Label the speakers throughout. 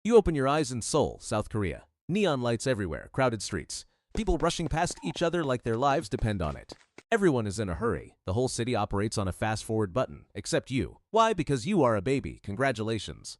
Speaker 1: You open your eyes in Seoul, South Korea. Neon lights everywhere, crowded streets. People rushing past each other like their lives depend on it. Everyone is in a hurry. The whole city operates on a fast-forward button, except you. Why? Because you are a baby. Congratulations.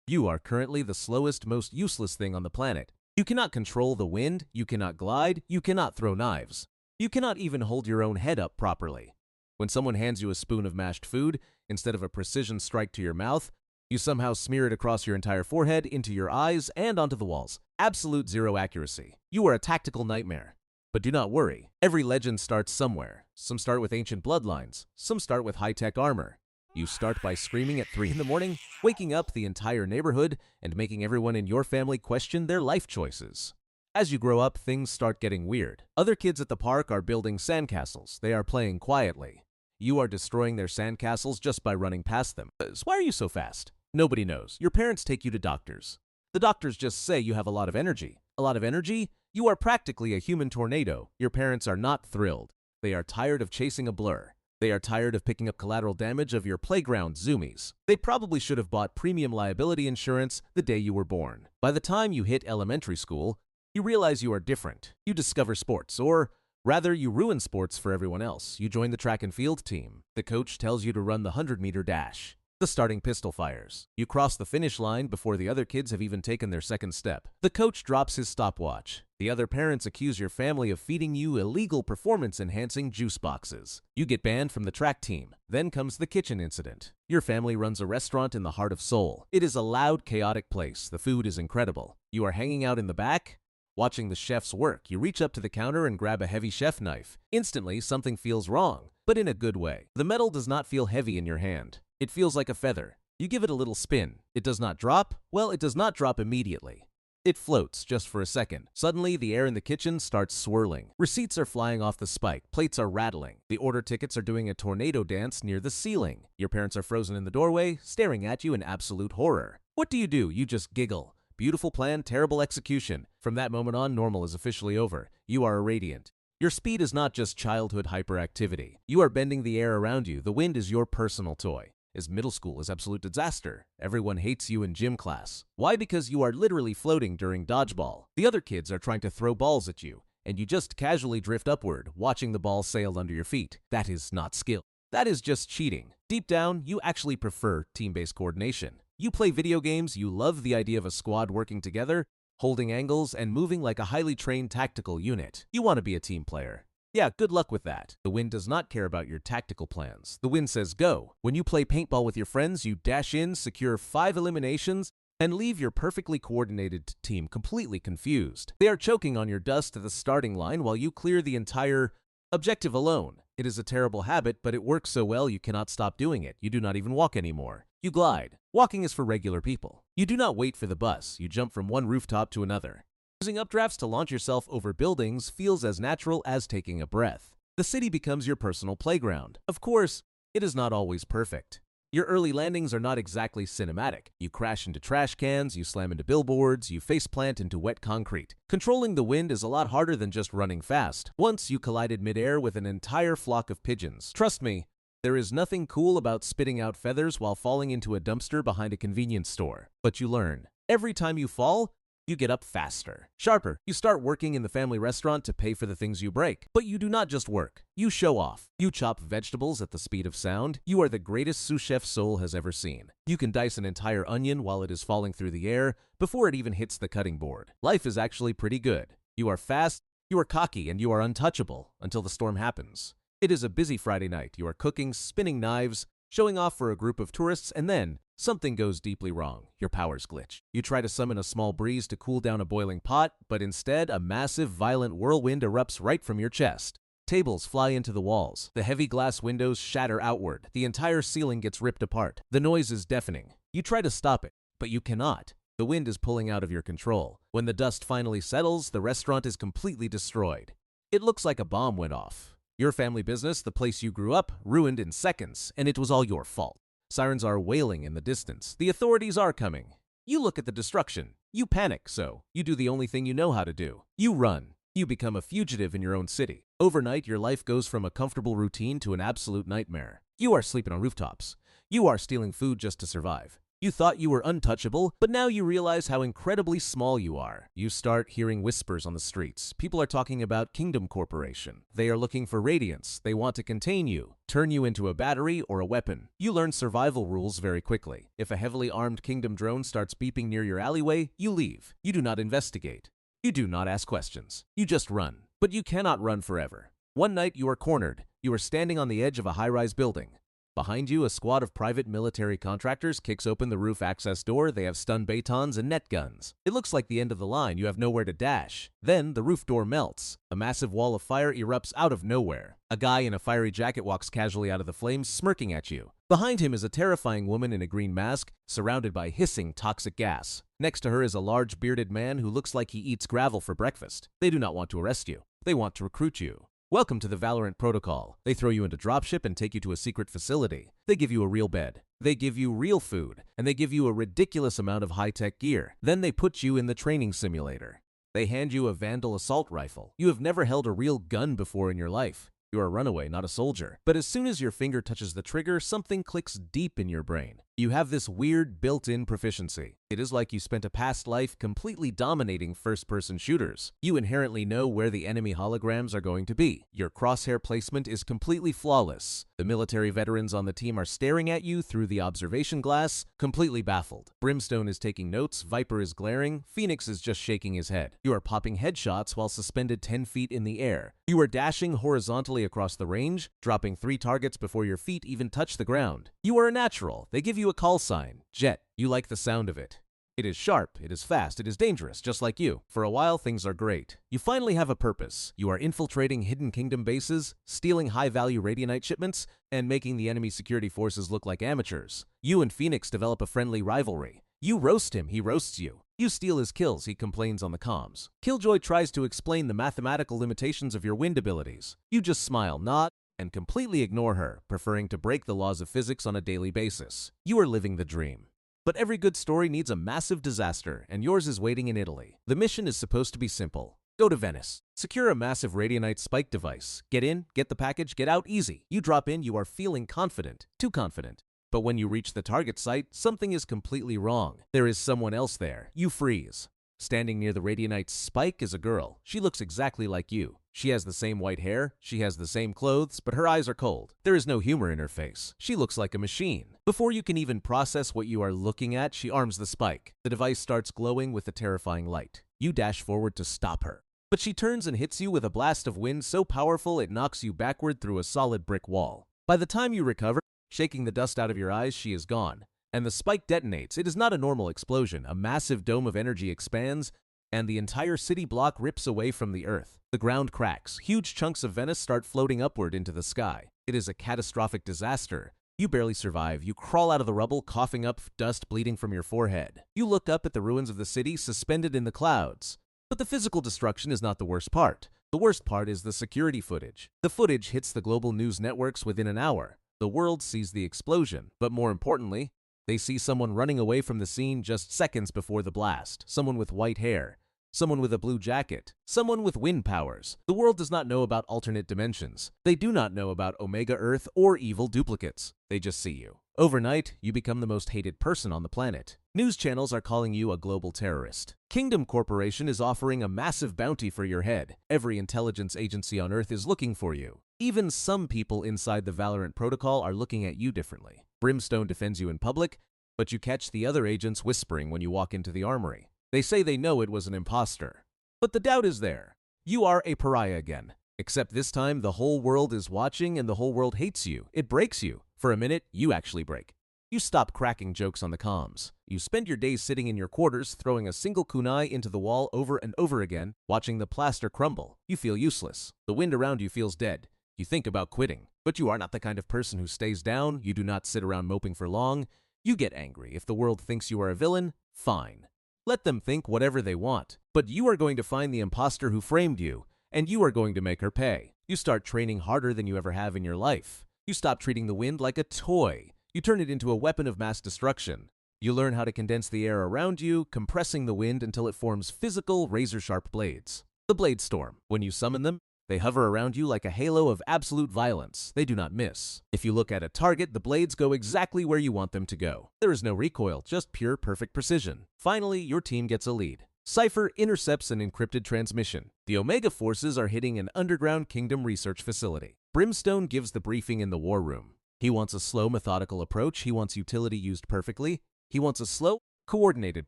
Speaker 1: You are currently the slowest, most useless thing on the planet. You cannot control the wind, you cannot glide, you cannot throw knives. You cannot even hold your own head up properly. When someone hands you a spoon of mashed food, instead of a precision strike to your mouth, you somehow smear it across your entire forehead, into your eyes, and onto the walls. Absolute zero accuracy. You are a tactical nightmare. But do not worry. Every legend starts somewhere. Some start with ancient bloodlines. Some start with high-tech armor. You start by screaming at 3 in the morning, waking up the entire neighborhood, and making everyone in your family question their life choices. As you grow up, things start getting weird. Other kids at the park are building sandcastles. They are playing quietly. You are destroying their sandcastles just by running past them. Why are you so fast? Nobody knows. Your parents take you to doctors. The doctors just say you have a lot of energy. A lot of energy? You are practically a human tornado. Your parents are not thrilled. They are tired of chasing a blur. They are tired of picking up collateral damage of your playground zoomies. They probably should have bought premium liability insurance the day you were born. By the time you hit elementary school, you realize you are different. You discover sports, or rather, you ruin sports for everyone else. You join the track and field team. The coach tells you to run the 100-meter dash. The starting pistol fires. You cross the finish line before the other kids have even taken their second step. The coach drops his stopwatch. The other parents accuse your family of feeding you illegal performance-enhancing juice boxes. You get banned from the track team. Then comes the kitchen incident. Your family runs a restaurant in the heart of Seoul. It is a loud, chaotic place. The food is incredible. You are hanging out in the back, watching the chefs work. You reach up to the counter and grab a heavy chef knife. Instantly, something feels wrong, but in a good way. The metal does not feel heavy in your hand. It feels like a feather. You give it a little spin. It does not drop. Well, it does not drop immediately. It floats just for a second. Suddenly, the air in the kitchen starts swirling. Receipts are flying off the spike. Plates are rattling. The order tickets are doing a tornado dance near the ceiling. Your parents are frozen in the doorway, staring at you in absolute horror. What do? You just giggle. Beautiful plan, terrible execution. From that moment on, normal is officially over. You are irradiant. Your speed is not just childhood hyperactivity. You are bending the air around you. The wind is your personal toy. Middle school is absolute disaster. Everyone hates you in gym class. Why? Because you are literally floating during dodgeball. The other kids are trying to throw balls at you, and you just casually drift upward, watching the ball sail under your feet. That is not skill. That is just cheating. Deep down, you actually prefer team-based coordination. You play video games, you love the idea of a squad working together, holding angles, and moving like a highly trained tactical unit. You want to be a team player. Yeah, good luck with that. The wind does not care about your tactical plans. The wind says go. When you play paintball with your friends, you dash in, secure 5 eliminations, and leave your perfectly coordinated team completely confused. They are choking on your dust at the starting line while you clear the entire objective alone. It is a terrible habit, but it works so well you cannot stop doing it. You do not even walk anymore. You glide. Walking is for regular people. You do not wait for the bus. You jump from one rooftop to another. Using updrafts to launch yourself over buildings feels as natural as taking a breath. The city becomes your personal playground. Of course, it is not always perfect. Your early landings are not exactly cinematic. You crash into trash cans, you slam into billboards, you faceplant into wet concrete. Controlling the wind is a lot harder than just running fast. Once you collided midair with an entire flock of pigeons. Trust me, there is nothing cool about spitting out feathers while falling into a dumpster behind a convenience store. But you learn. Every time you fall, you get up faster, sharper. You start working in the family restaurant to pay for the things you break. But you do not just work. You show off. You chop vegetables at the speed of sound. You are the greatest sous chef Seoul has ever seen. You can dice an entire onion while it is falling through the air before it even hits the cutting board. Life is actually pretty good. You are fast, you are cocky, and you are untouchable until the storm happens. It is a busy Friday night. You are cooking, spinning knives, showing off for a group of tourists, and then something goes deeply wrong. Your powers glitch. You try to summon a small breeze to cool down a boiling pot, but instead, a massive, violent whirlwind erupts right from your chest. Tables fly into the walls. The heavy glass windows shatter outward. The entire ceiling gets ripped apart. The noise is deafening. You try to stop it, but you cannot. The wind is pulling out of your control. When the dust finally settles, the restaurant is completely destroyed. It looks like a bomb went off. Your family business, the place you grew up, ruined in seconds, and it was all your fault. Sirens are wailing in the distance. The authorities are coming. You look at the destruction. You panic, so you do the only thing you know how to do. You run. You become a fugitive in your own city. Overnight, your life goes from a comfortable routine to an absolute nightmare. You are sleeping on rooftops. You are stealing food just to survive. You thought you were untouchable, but now you realize how incredibly small you are. You start hearing whispers on the streets. People are talking about Kingdom Corporation. They are looking for radiance. They want to contain you, turn you into a battery or a weapon. You learn survival rules very quickly. If a heavily armed Kingdom drone starts beeping near your alleyway, you leave. You do not investigate. You do not ask questions. You just run. But you cannot run forever. One night you are cornered. You are standing on the edge of a high-rise building. Behind you, a squad of private military contractors kicks open the roof access door. They have stun batons and net guns. It looks like the end of the line. You have nowhere to dash. Then, the roof door melts. A massive wall of fire erupts out of nowhere. A guy in a fiery jacket walks casually out of the flames, smirking at you. Behind him is a terrifying woman in a green mask, surrounded by hissing toxic gas. Next to her is a large bearded man who looks like he eats gravel for breakfast. They do not want to arrest you. They want to recruit you. Welcome to the Valorant Protocol. They throw you into dropship and take you to a secret facility. They give you a real bed. They give you real food. And they give you a ridiculous amount of high-tech gear. Then they put you in the training simulator. They hand you a Vandal assault rifle. You have never held a real gun before in your life. You are a runaway, not a soldier. But as soon as your finger touches the trigger, something clicks deep in your brain. You have this weird built-in proficiency. It is like you spent a past life completely dominating first-person shooters. You inherently know where the enemy holograms are going to be. Your crosshair placement is completely flawless. The military veterans on the team are staring at you through the observation glass, completely baffled. Brimstone is taking notes, Viper is glaring, Phoenix is just shaking his head. You are popping headshots while suspended 10 feet in the air. You are dashing horizontally across the range, dropping 3 targets before your feet even touch the ground. You are a natural. They give you a call sign, Jett. You like the sound of it. It is sharp, it is fast, it is dangerous, just like you. For a while, things are great. You finally have a purpose. You are infiltrating hidden kingdom bases, stealing high-value radionite shipments, and making the enemy security forces look like amateurs. You and Phoenix develop a friendly rivalry. You roast him, he roasts you. You steal his kills, he complains on the comms. Killjoy tries to explain the mathematical limitations of your wind abilities. You just smile, nod, and completely ignore her, preferring to break the laws of physics on a daily basis. You are living the dream. But every good story needs a massive disaster, and yours is waiting in Italy. The mission is supposed to be simple. Go to Venice. Secure a massive radionite spike device. Get in, get the package, get out easy. You drop in, you are feeling confident. Too confident. But when you reach the target site, something is completely wrong. There is someone else there. You freeze. Standing near the radionite spike is a girl. She looks exactly like you. She has the same white hair, she has the same clothes, but her eyes are cold. There is no humor in her face. She looks like a machine. Before you can even process what you are looking at, she arms the spike. The device starts glowing with a terrifying light. You dash forward to stop her. But she turns and hits you with a blast of wind so powerful it knocks you backward through a solid brick wall. By the time you recover, shaking the dust out of your eyes, she is gone. And the spike detonates. It is not a normal explosion. A massive dome of energy expands, and the entire city block rips away from the earth. The ground cracks. Huge chunks of Venice start floating upward into the sky. It is a catastrophic disaster. You barely survive. You crawl out of the rubble, coughing up dust bleeding from your forehead. You look up at the ruins of the city, suspended in the clouds. But the physical destruction is not the worst part. The worst part is the security footage. The footage hits the global news networks within an hour. The world sees the explosion, but more importantly, they see someone running away from the scene just seconds before the blast. Someone with white hair. Someone with a blue jacket. Someone with wind powers. The world does not know about alternate dimensions. They do not know about Omega Earth or evil duplicates. They just see you. Overnight, you become the most hated person on the planet. News channels are calling you a global terrorist. Kingdom Corporation is offering a massive bounty for your head. Every intelligence agency on Earth is looking for you. Even some people inside the Valorant Protocol are looking at you differently. Brimstone defends you in public, but you catch the other agents whispering when you walk into the armory. They say they know it was an imposter. But the doubt is there. You are a pariah again. Except this time, the whole world is watching and the whole world hates you. It breaks you. For a minute, you actually break. You stop cracking jokes on the comms. You spend your days sitting in your quarters, throwing a single kunai into the wall over and over again, watching the plaster crumble. You feel useless. The wind around you feels dead. You think about quitting. But you are not the kind of person who stays down. You do not sit around moping for long. You get angry. If the world thinks you are a villain, fine. Let them think whatever they want. But you are going to find the imposter who framed you, and you are going to make her pay. You start training harder than you ever have in your life. You stop treating the wind like a toy. You turn it into a weapon of mass destruction. You learn how to condense the air around you, compressing the wind until it forms physical, razor-sharp blades. The Blade Storm. When you summon them, They hover around you like a halo of absolute violence. They do not miss. If you look at a target, the blades go exactly where you want them to go. There is no recoil, just pure perfect precision. Finally, your team gets a lead. Cypher intercepts an encrypted transmission. The Omega forces are hitting an underground kingdom research facility. Brimstone gives the briefing in the war room. He wants a slow, methodical approach. He wants utility used perfectly. He wants a slow, coordinated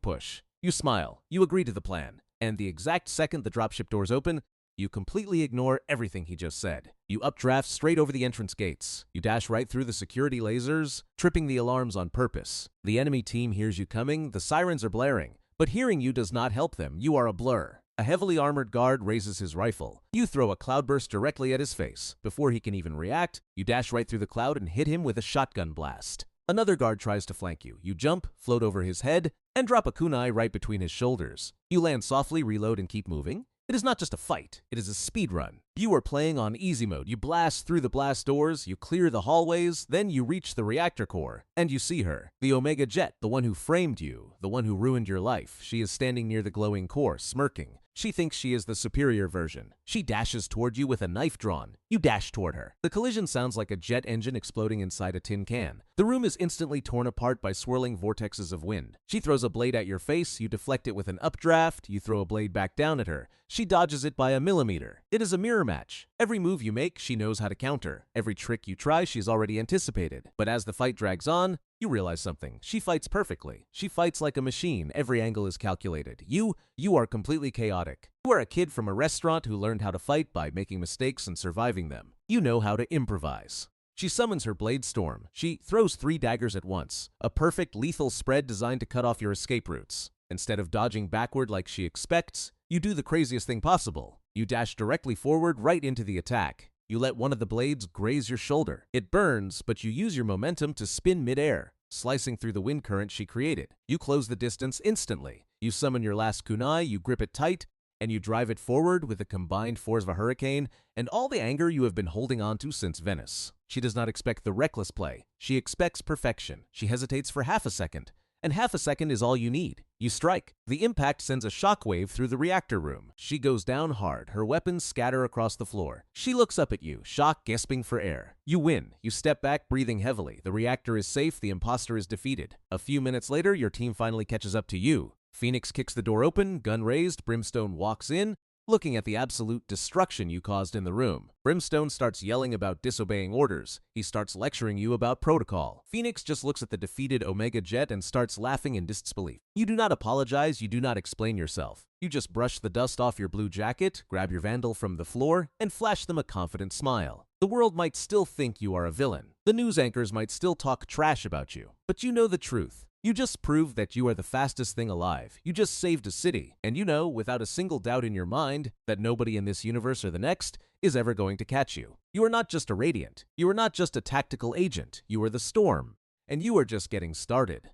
Speaker 1: push. You smile. You agree to the plan. And the exact second the dropship doors open, you completely ignore everything he just said. You updraft straight over the entrance gates. You dash right through the security lasers, tripping the alarms on purpose. The enemy team hears you coming. The sirens are blaring. But hearing you does not help them. You are a blur. A heavily armored guard raises his rifle. You throw a cloudburst directly at his face. Before he can even react, you dash right through the cloud and hit him with a shotgun blast. Another guard tries to flank you. You jump, float over his head, and drop a kunai right between his shoulders. You land softly, reload, and keep moving. It is not just a fight, it is a speed run. You are playing on easy mode. You blast through the blast doors, you clear the hallways, then you reach the reactor core, and you see her. The Omega Jett, the one who framed you, the one who ruined your life. She is standing near the glowing core, smirking. She thinks she is the superior version. She dashes toward you with a knife drawn. You dash toward her. The collision sounds like a jet engine exploding inside a tin can. The room is instantly torn apart by swirling vortexes of wind. She throws a blade at your face. You deflect it with an updraft. You throw a blade back down at her. She dodges it by a millimeter. It is a mirror match. Every move you make, she knows how to counter. Every trick you try, she's already anticipated. But as the fight drags on, you realize something. She fights perfectly. She fights like a machine. Every angle is calculated. You are completely chaotic. You are a kid from a restaurant who learned how to fight by making mistakes and surviving them. You know how to improvise. She summons her blade storm. She throws 3 daggers at once. A perfect lethal spread designed to cut off your escape routes. Instead of dodging backward like she expects, you do the craziest thing possible. You dash directly forward right into the attack. You let one of the blades graze your shoulder. It burns, but you use your momentum to spin midair, slicing through the wind current she created. You close the distance instantly. You summon your last kunai, you grip it tight, and you drive it forward with the combined force of a hurricane and all the anger you have been holding on to since Venice. She does not expect the reckless play. She expects perfection. She hesitates for half a second, and half a second is all you need. You strike. The impact sends a shockwave through the reactor room. She goes down hard. Her weapons scatter across the floor. She looks up at you, shocked, gasping for air. You win. You step back, breathing heavily. The reactor is safe. The imposter is defeated. A few minutes later, your team finally catches up to you. Phoenix kicks the door open, gun raised. Brimstone walks in, looking at the absolute destruction you caused in the room. Brimstone starts yelling about disobeying orders. He starts lecturing you about protocol. Phoenix just looks at the defeated Omega Jett and starts laughing in disbelief. You do not apologize, you do not explain yourself. You just brush the dust off your blue jacket, grab your vandal from the floor, and flash them a confident smile. The world might still think you are a villain. The news anchors might still talk trash about you. But you know the truth. You just proved that you are the fastest thing alive. You just saved a city. And you know, without a single doubt in your mind, that nobody in this universe or the next is ever going to catch you. You are not just a Radiant. You are not just a tactical agent. You are the Storm. And you are just getting started.